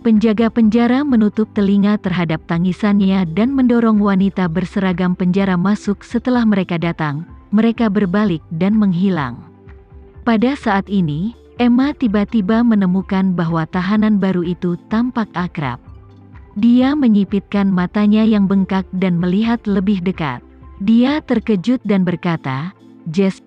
Penjaga penjara menutup telinga terhadap tangisannya dan mendorong wanita berseragam penjara masuk. Setelah mereka datang, mereka berbalik dan menghilang. Pada saat ini, Emma tiba-tiba menemukan bahwa tahanan baru itu tampak akrab. Dia menyipitkan matanya yang bengkak dan melihat lebih dekat. Dia terkejut dan berkata,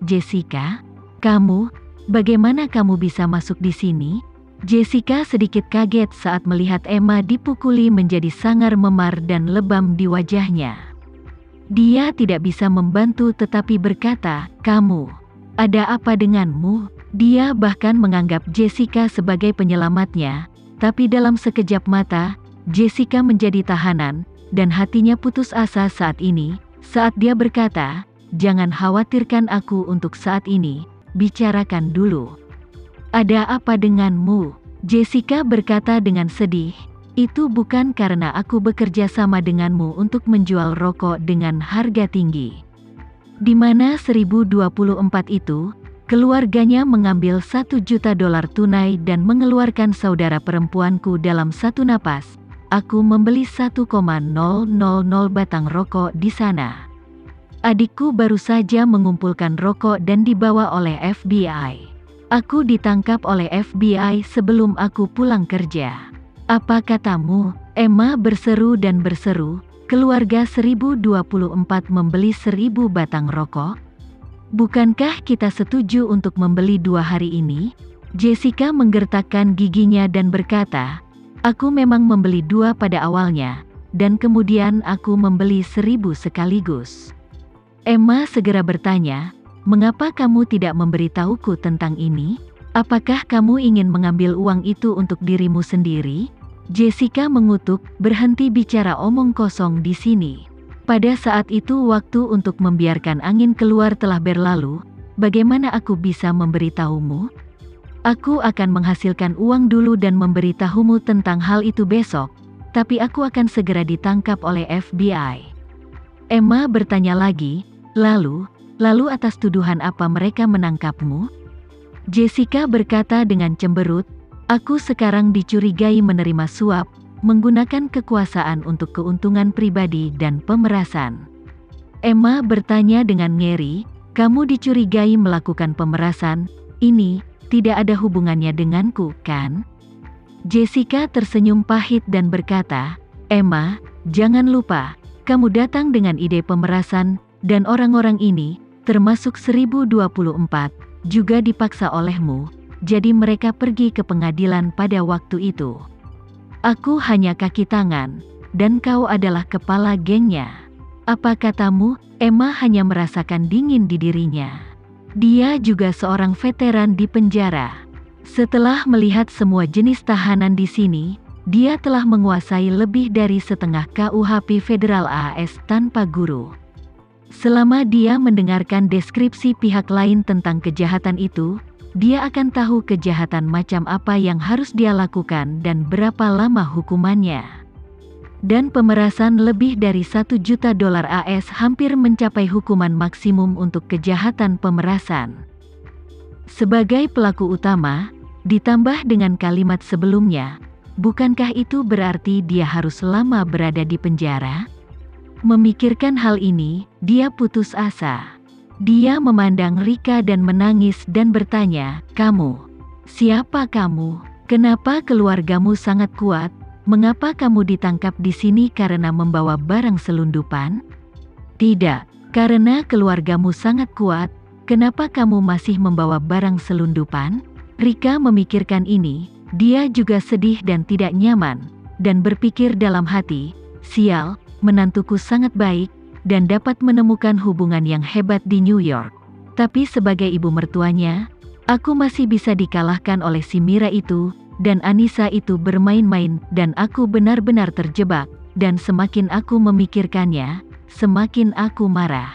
Jessica, kamu, bagaimana kamu bisa masuk di sini?" Jessica sedikit kaget saat melihat Emma dipukuli menjadi sangar memar dan lebam di wajahnya. Dia tidak bisa membantu tetapi berkata, "Kamu, ada apa denganmu?" Dia bahkan menganggap Jessica sebagai penyelamatnya, tapi dalam sekejap mata, Jessica menjadi tahanan, dan hatinya putus asa saat ini, saat dia berkata, "Jangan khawatirkan aku untuk saat ini, bicarakan dulu." "Ada apa denganmu?" Jessica berkata dengan sedih, "Itu bukan karena aku bekerja sama denganmu untuk menjual rokok dengan harga tinggi. Di mana 1024 itu, keluarganya mengambil $1 juta tunai dan mengeluarkan saudara perempuanku dalam satu napas. Aku membeli 1,000 batang rokok di sana. Adikku baru saja mengumpulkan rokok dan dibawa oleh FBI. Aku ditangkap oleh FBI sebelum aku pulang kerja. Apa katamu?" Emma berseru dan berseru, "Keluarga 1024 membeli 1000 batang rokok? Bukankah kita setuju untuk membeli 2 hari ini?" Jessica menggertakkan giginya dan berkata, "Aku memang membeli 2 pada awalnya, dan kemudian aku membeli 1000 sekaligus." Emma segera bertanya, "Mengapa kamu tidak memberitahuku tentang ini? Apakah kamu ingin mengambil uang itu untuk dirimu sendiri?" Jessica mengutuk, "Berhenti bicara omong kosong di sini. Pada saat itu waktu untuk membiarkan angin keluar telah berlalu. Bagaimana aku bisa memberitahumu? Aku akan menghasilkan uang dulu dan memberitahumu tentang hal itu besok, tapi aku akan segera ditangkap oleh FBI." Emma bertanya lagi, Lalu atas tuduhan apa mereka menangkapmu?" Jessica berkata dengan cemberut, "Aku sekarang dicurigai menerima suap, menggunakan kekuasaan untuk keuntungan pribadi dan pemerasan." Emma bertanya dengan ngeri, "Kamu dicurigai melakukan pemerasan? Ini tidak ada hubungannya denganku, kan?" Jessica tersenyum pahit dan berkata, "Emma, jangan lupa, kamu datang dengan ide pemerasan, dan orang-orang ini, termasuk 1024, juga dipaksa olehmu, jadi mereka pergi ke pengadilan pada waktu itu. Aku hanya kaki tangan, dan kau adalah kepala gengnya. Apa katamu?" Emma hanya merasakan dingin di dirinya. Dia juga seorang veteran di penjara. Setelah melihat semua jenis tahanan di sini, dia telah menguasai lebih dari setengah KUHP Federal AS tanpa guru. Selama dia mendengarkan deskripsi pihak lain tentang kejahatan itu, dia akan tahu kejahatan macam apa yang harus dia lakukan dan berapa lama hukumannya. Dan pemerasan lebih dari $1 juta AS hampir mencapai hukuman maksimum untuk kejahatan pemerasan. Sebagai pelaku utama, ditambah dengan kalimat sebelumnya, bukankah itu berarti dia harus lama berada di penjara? Memikirkan hal ini, dia putus asa. Dia memandang Rika dan menangis dan bertanya, "Kamu, siapa kamu? Kenapa keluargamu sangat kuat? Mengapa kamu ditangkap di sini karena membawa barang selundupan?" "Tidak, karena keluargamu sangat kuat. Kenapa kamu masih membawa barang selundupan?" Rika memikirkan ini, dia juga sedih dan tidak nyaman, dan berpikir dalam hati, "Sial, menantuku sangat baik, dan dapat menemukan hubungan yang hebat di New York. Tapi sebagai ibu mertuanya, aku masih bisa dikalahkan oleh si Mira itu, dan Anissa itu bermain-main, dan aku benar-benar terjebak, dan semakin aku memikirkannya, semakin aku marah."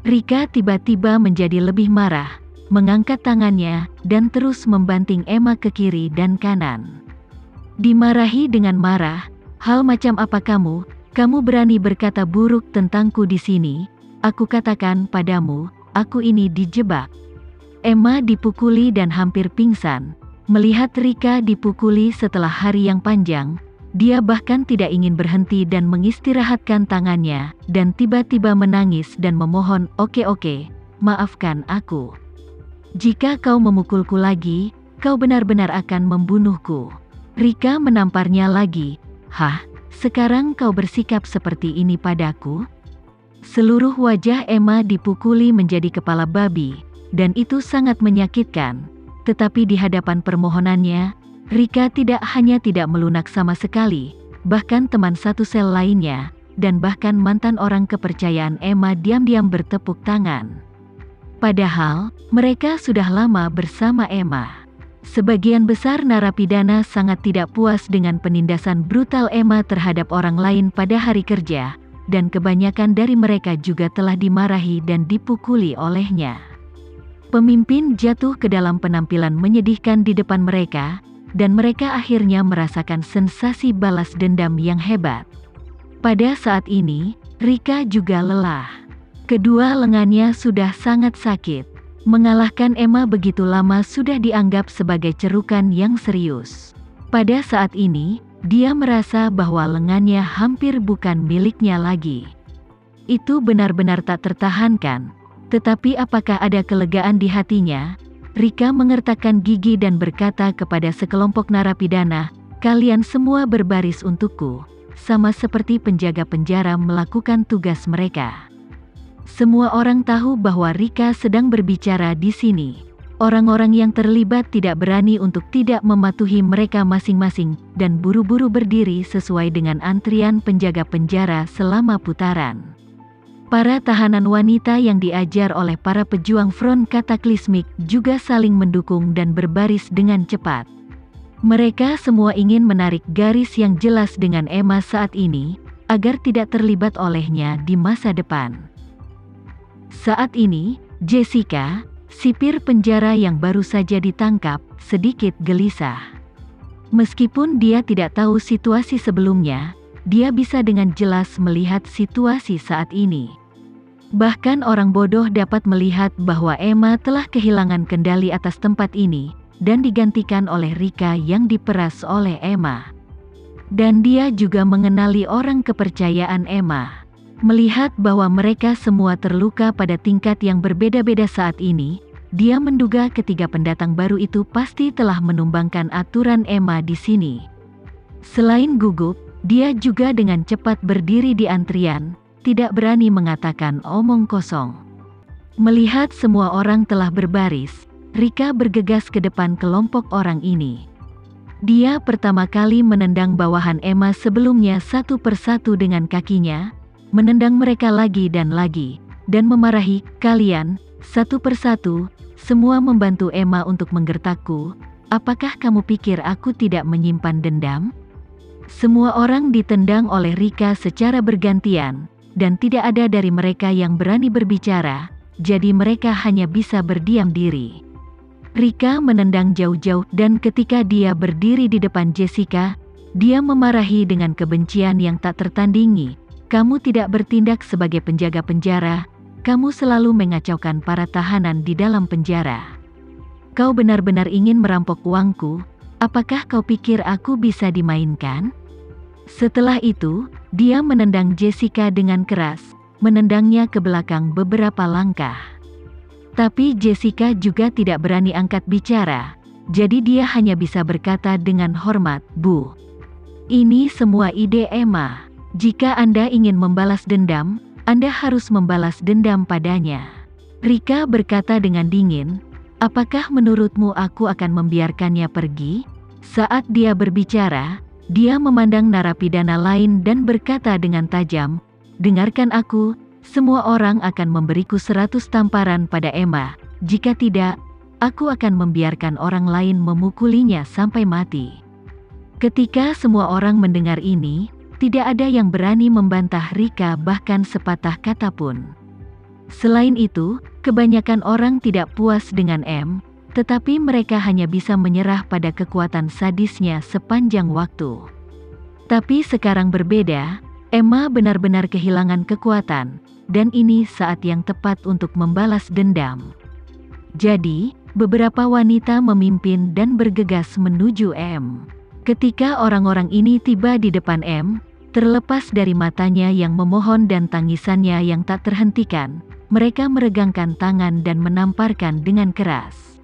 Rika tiba-tiba menjadi lebih marah, mengangkat tangannya, dan terus membanting Emma ke kiri dan kanan. Dimarahi dengan marah, "Hal macam apa kamu? Kamu berani berkata buruk tentangku di sini? Aku katakan padamu, aku ini dijebak." Emma dipukuli dan hampir pingsan. Melihat Rika dipukuli setelah hari yang panjang, dia bahkan tidak ingin berhenti dan mengistirahatkan tangannya, dan tiba-tiba menangis dan memohon, "Oke, maafkan aku. Jika kau memukulku lagi, kau benar-benar akan membunuhku." Rika menamparnya lagi. "Hah, sekarang kau bersikap seperti ini padaku?" Seluruh wajah Emma dipukuli menjadi kepala babi, dan itu sangat menyakitkan. Tetapi di hadapan permohonannya, Rika tidak hanya tidak melunak sama sekali, bahkan teman satu sel lainnya, dan bahkan mantan orang kepercayaan Emma diam-diam bertepuk tangan. Padahal, mereka sudah lama bersama Emma. Sebagian besar narapidana sangat tidak puas dengan penindasan brutal Emma terhadap orang lain pada hari kerja, dan kebanyakan dari mereka juga telah dimarahi dan dipukuli olehnya. Pemimpin jatuh ke dalam penampilan menyedihkan di depan mereka, dan mereka akhirnya merasakan sensasi balas dendam yang hebat. Pada saat ini, Rika juga lelah. Kedua lengannya sudah sangat sakit. Mengalahkan Emma begitu lama sudah dianggap sebagai cerukan yang serius. Pada saat ini, dia merasa bahwa lengannya hampir bukan miliknya lagi. Itu benar-benar tak tertahankan. Tetapi apakah ada kelegaan di hatinya? Rika mengertakkan gigi dan berkata kepada sekelompok narapidana, "Kalian semua berbaris untukku, sama seperti penjaga penjara melakukan tugas mereka." Semua orang tahu bahwa Rika sedang berbicara di sini. Orang-orang yang terlibat tidak berani untuk tidak mematuhi mereka masing-masing, dan buru-buru berdiri sesuai dengan antrian penjaga penjara selama putaran. Para tahanan wanita yang diajar oleh para pejuang front kataklismik juga saling mendukung dan berbaris dengan cepat. Mereka semua ingin menarik garis yang jelas dengan Emma saat ini, agar tidak terlibat olehnya di masa depan. Saat ini, Jessica, sipir penjara yang baru saja ditangkap, sedikit gelisah. Meskipun dia tidak tahu situasi sebelumnya, dia bisa dengan jelas melihat situasi saat ini. Bahkan orang bodoh dapat melihat bahwa Emma telah kehilangan kendali atas tempat ini, dan digantikan oleh Rika yang diperas oleh Emma. Dan dia juga mengenali orang kepercayaan Emma. Melihat bahwa mereka semua terluka pada tingkat yang berbeda-beda saat ini, dia menduga ketiga pendatang baru itu pasti telah menumbangkan aturan Emma di sini. Selain gugup, dia juga dengan cepat berdiri di antrian, tidak berani mengatakan omong kosong. Melihat semua orang telah berbaris, Rika bergegas ke depan kelompok orang ini. Dia pertama kali menendang bawahan Emma sebelumnya satu persatu dengan kakinya, menendang mereka lagi, dan memarahi, "Kalian, satu persatu, semua membantu Emma untuk menggertakku. Apakah kamu pikir aku tidak menyimpan dendam?" Semua orang ditendang oleh Rika secara bergantian, dan tidak ada dari mereka yang berani berbicara, jadi mereka hanya bisa berdiam diri. Rika menendang jauh-jauh, dan ketika dia berdiri di depan Jessica, dia memarahi dengan kebencian yang tak tertandingi. "Kamu tidak bertindak sebagai penjaga penjara, kamu selalu mengacaukan para tahanan di dalam penjara. Kau benar-benar ingin merampok uangku, apakah kau pikir aku bisa dimainkan?" Setelah itu, dia menendang Jessica dengan keras, menendangnya ke belakang beberapa langkah. Tapi Jessica juga tidak berani angkat bicara, jadi dia hanya bisa berkata dengan hormat, "Bu, ini semua ide Emma. Jika Anda ingin membalas dendam, Anda harus membalas dendam padanya." Rika berkata dengan dingin, "Apakah menurutmu aku akan membiarkannya pergi?" Saat dia berbicara, dia memandang narapidana lain dan berkata dengan tajam, "Dengarkan aku, semua orang akan memberiku 100 tamparan pada Emma. Jika tidak, aku akan membiarkan orang lain memukulinya sampai mati." Ketika semua orang mendengar ini, tidak ada yang berani membantah Rika bahkan sepatah kata pun. Selain itu, kebanyakan orang tidak puas dengan M, tetapi mereka hanya bisa menyerah pada kekuatan sadisnya sepanjang waktu. Tapi sekarang berbeda, Emma benar-benar kehilangan kekuatan, dan ini saat yang tepat untuk membalas dendam. Jadi, Beberapa wanita memimpin dan bergegas menuju M. Ketika orang-orang ini tiba di depan M, terlepas dari matanya yang memohon dan tangisannya yang tak terhentikan, mereka meregangkan tangan dan menamparkan dengan keras.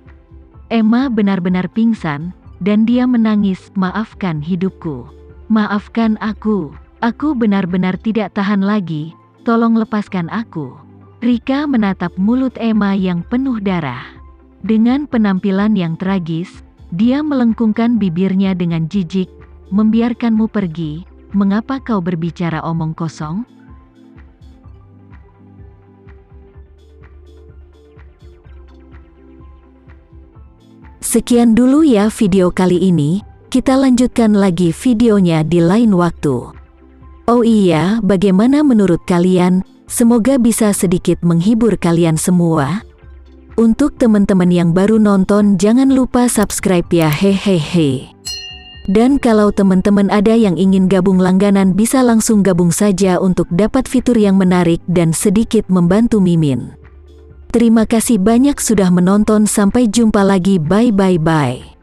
Emma benar-benar pingsan, dan dia menangis, "Maafkan hidupku. Maafkan aku. Aku benar-benar tidak tahan lagi, tolong lepaskan aku." Rika menatap mulut Emma yang penuh darah. Dengan penampilan yang tragis, dia melengkungkan bibirnya dengan jijik, "Membiarkanmu pergi, mengapa kau berbicara omong kosong?" Sekian dulu ya video kali ini, kita lanjutkan lagi videonya di lain waktu. Oh iya, bagaimana menurut kalian? Semoga bisa sedikit menghibur kalian semua. Untuk teman-teman yang baru nonton, jangan lupa subscribe ya, hehehe. Dan kalau teman-teman ada yang ingin gabung langganan, bisa langsung gabung saja untuk dapat fitur yang menarik dan sedikit membantu Mimin. Terima kasih banyak sudah menonton, sampai jumpa lagi, bye.